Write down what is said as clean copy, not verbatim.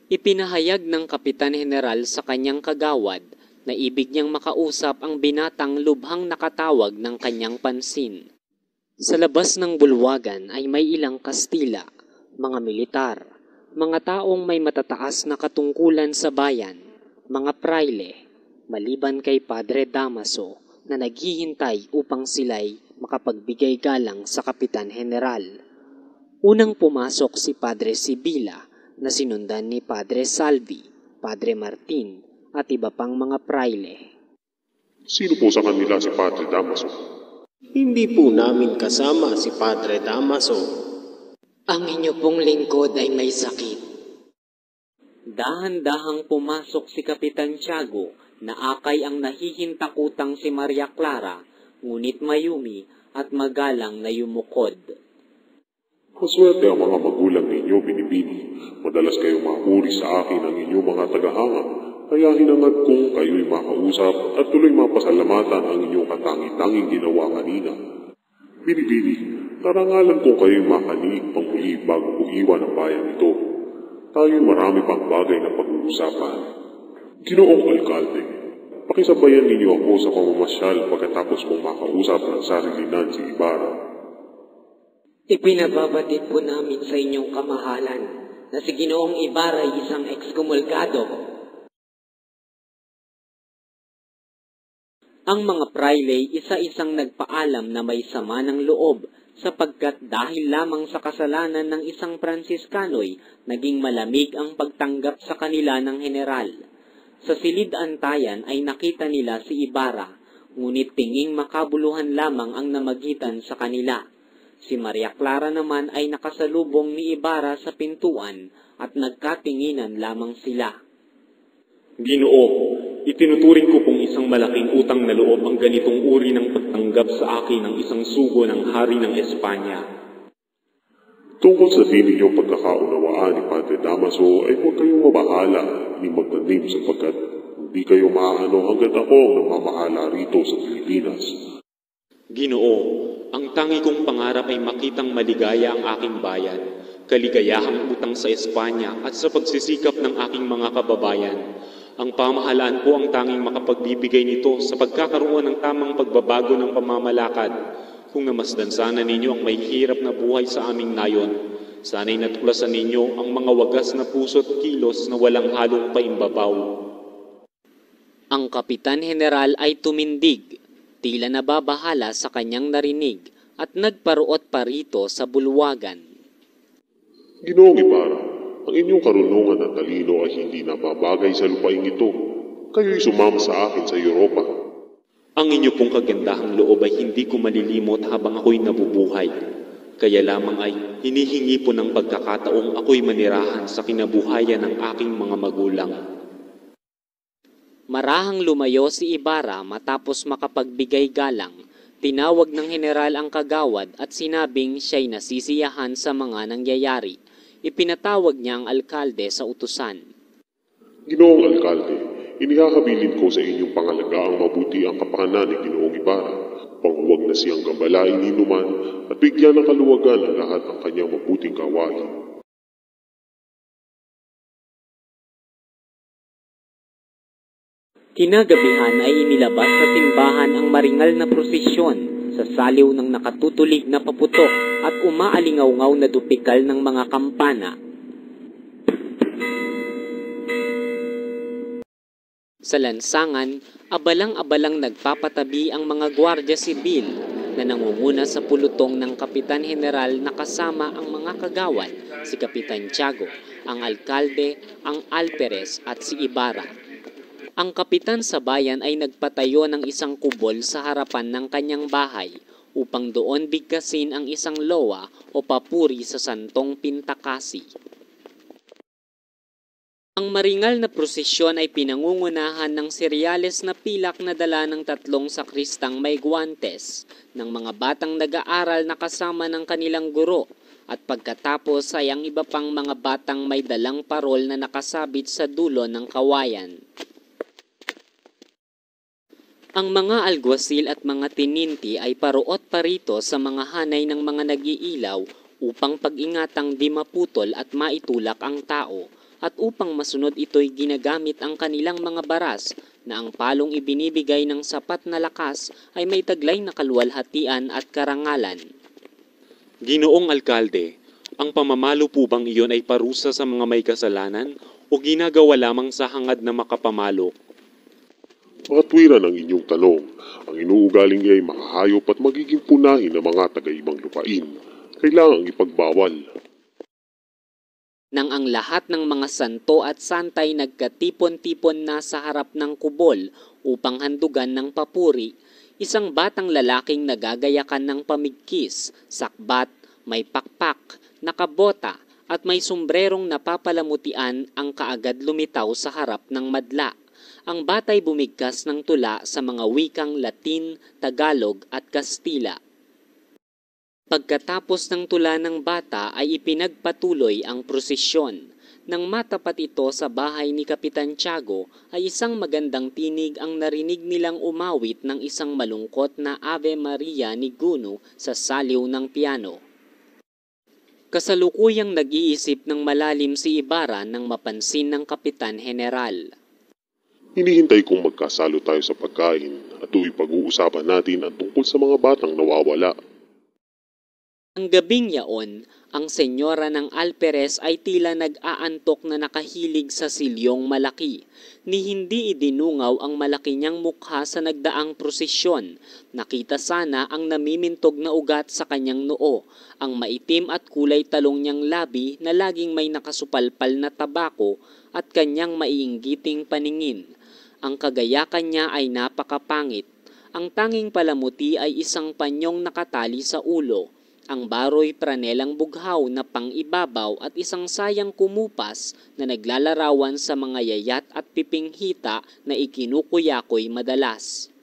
Ipinahayag ng Kapitan General sa kanyang kagawad na ibig niyang makausap ang binatang lubhang nakatawag ng kanyang pansin. Sa labas ng bulwagan ay may ilang Kastila, mga militar, mga taong may matataas na katungkulan sa bayan, mga praile, maliban kay Padre Damaso na naghihintay upang sila'y makapagbigay galang sa Kapitan General. Unang pumasok si Padre Sibila na sinundan ni Padre Salvi, Padre Martin at iba pang mga praile. Sino po sa kanila si Padre Damaso? Hindi po namin kasama si Padre Damaso. Ang inyo pong lingkod ay may sakit. Dahan-dahang pumasok si Kapitan Tiago na akay ang nahihintakutang si Maria Clara, ngunit mayumi at magalang na yumukod. Maswerte ang mga magulang ninyo, Binibini. Madalas kayong mapuri sa akin ang inyong mga tagahanga, kaya hinangad kong kayo'y makausap at tuloy mapasalamatan ang inyong katangi-tanging ginawa kanina. Binibini, narangalan kong kayo'y makaliig pang muli bago ko iwan ang bayan ito. Tayo'y marami pang bagay na pag-uusapan. Ginoong Alkalde, pakisabayan ninyo ako sa pamamasyal pagkatapos kong makausap ng sarilinan si Ibarra. Ipinababatid po namin sa inyong kamahalan na si Ginoong Ibarra ay isang ekskomulgado. Ang mga praile isa-isang nagpaalam na may sama ng loob sapagkat dahil lamang sa kasalanan ng isang Pransiskano'y naging malamig ang pagtanggap sa kanila ng general. Sa silid-antayan ay nakita nila si Ibarra, ngunit tinging makabuluhan lamang ang namagitan sa kanila. Si Maria Clara naman ay nakasalubong ni Ibarra sa pintuan at nagkatinginan lamang sila. Ginoo, itinuturing ko pong isang malaking utang na loob ang ganitong uri ng pagtanggap sa akin ng isang sugo ng hari ng Espanya. Tungkol sa di ninyong pagkakaunawaan ni Padre Damaso ay huwag kayong mabahala ni magtanim sapagkat hindi kayo maaano hanggat ako ang namamahala rito sa Pilipinas. Ginoo, ang tangi kong pangarap ay makitang maligaya ang aking bayan, kaligayahang utang sa Espanya at sa pagsisikap ng aking mga kababayan. Ang pamahalaan po ang tanging makapagbibigay nito sa pagkakaroon ng tamang pagbabago ng pamamalakad. Kung namasdan sana ninyo ang may hirap na buhay sa aming nayon, sana'y natuklasan ninyo ang mga wagas na puso't kilos na walang halong paimbabaw. Ang Kapitan General ay tumindig, tila nababahala sa kanyang narinig at nagparuot pa rito sa bulwagan. Ginoong Ibarra, ang inyong karunungan at talino ay hindi nababagay sa lupaing ito. Kayo'y sumama sa akin sa Europa. Ang inyo pong kagandahang loob ay hindi ko malilimot habang ako'y nabubuhay. Kaya lamang ay hinihingi po ng pagkakataong ako'y manirahan sa kinabuhayan ng aking mga magulang. Marahang lumayo si Ibarra matapos makapagbigay galang. Tinawag ng general ang kagawad at sinabing siya'y nasisiyahan sa mga nangyayari. Ipinatawag niya ang alkalde sa utusan. Ginoong Alkalde, inihahabilin ko sa inyong pangalagaang mabuti ang kapakanan ni Ginoong Ibarra, panghuwag na siyang gambalain ni Numan at bigyan ng kaluwagan ang lahat ng kanyang mabuting gawain. Kinagabihan ay inilabas sa simbahan ang maringal na prosesyon sa saliw ng nakatutulig na paputok at umaalingaw-ngaw na dupikal ng mga kampana. Sa lansangan, abalang-abalang nagpapatabi ang mga gwardya sibil na nangunguna sa pulutong ng Kapitan General na kasama ang mga kagawad, si Kapitan Tiago, ang alkalde, ang alperes at si Ibarra. Ang kapitan sa bayan ay nagpatayo ng isang kubol sa harapan ng kanyang bahay upang doon bigkasin ang isang lowa o papuri sa santong Pintakasi. Ang maringal na prosesyon ay pinangungunahan ng seryales na pilak na dala ng 3 sakristang may guwantes, ng mga batang nag-aaral na kasama ng kanilang guro, at pagkatapos ay ang iba pang mga batang may dalang parol na nakasabit sa dulo ng kawayan. Ang mga alguasil at mga tininti ay paruot pa rito sa mga hanay ng mga nag-iilaw upang pag-ingatang di maputol at maitulak ang tao. at upang masunod ito'y ginagamit ang kanilang mga baras na ang palong ibinibigay ng sapat na lakas ay may taglay na kaluwalhatian at karangalan. Ginoong Alkalde, ang pamamalo po bang iyon ay parusa sa mga may kasalanan o ginagawa lamang sa hangad na makapamalo? Makatwiran ang inyong tanong. Ang inuugaling ay makahayop at magiging punahin ng mga taga-ibang lupain. Kailangang ipagbawal. Nang ang lahat ng mga santo at santay nagkatipon-tipon na sa harap ng kubol upang handugan ng papuri, isang batang lalaking nagagayakan ng pamigkis, sakbat, may pakpak, nakabota at may sombrerong napapalamutian ang kaagad lumitaw sa harap ng madla. Ang batay bumigkas ng tula sa mga wikang Latin, Tagalog at Kastila. Pagkatapos ng tula ng bata ay ipinagpatuloy ang prosesyon. Nang matapat ito sa bahay ni Kapitan Tiago ay isang magandang tinig ang narinig nilang umawit ng isang malungkot na Ave Maria ni Guno sa saliw ng piano. Kasalukuyang nag-iisip ng malalim si Ibarra nang mapansin ng Kapitan General. Hinihintay kong magkasalo tayo sa pagkain at tuwing pag-uusapan natin ang tungkol sa mga batang nawawala. Ang gabing yaon, ang senyora ng Alperes ay tila nag-aantok na nakahilig sa silyong malaki. Ni hindi idinungaw ang malaki niyang mukha sa nagdaang prosesyon. Nakita sana ang namimintog na ugat sa kanyang noo, ang maitim at kulay talong niyang labi na laging may nakasupalpal na tabako at kanyang maiinggiting paningin. Ang kagayakan niya ay napakapangit. Ang tanging palamuti ay isang panyong nakatali sa ulo. Ang baroy pranelang bughaw na pang-ibabaw at isang sayang kumupas na naglalarawan sa mga yayat at pipinghita na ikinukuyakoy madalas.